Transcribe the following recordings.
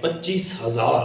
25,000۔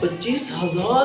25,000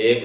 1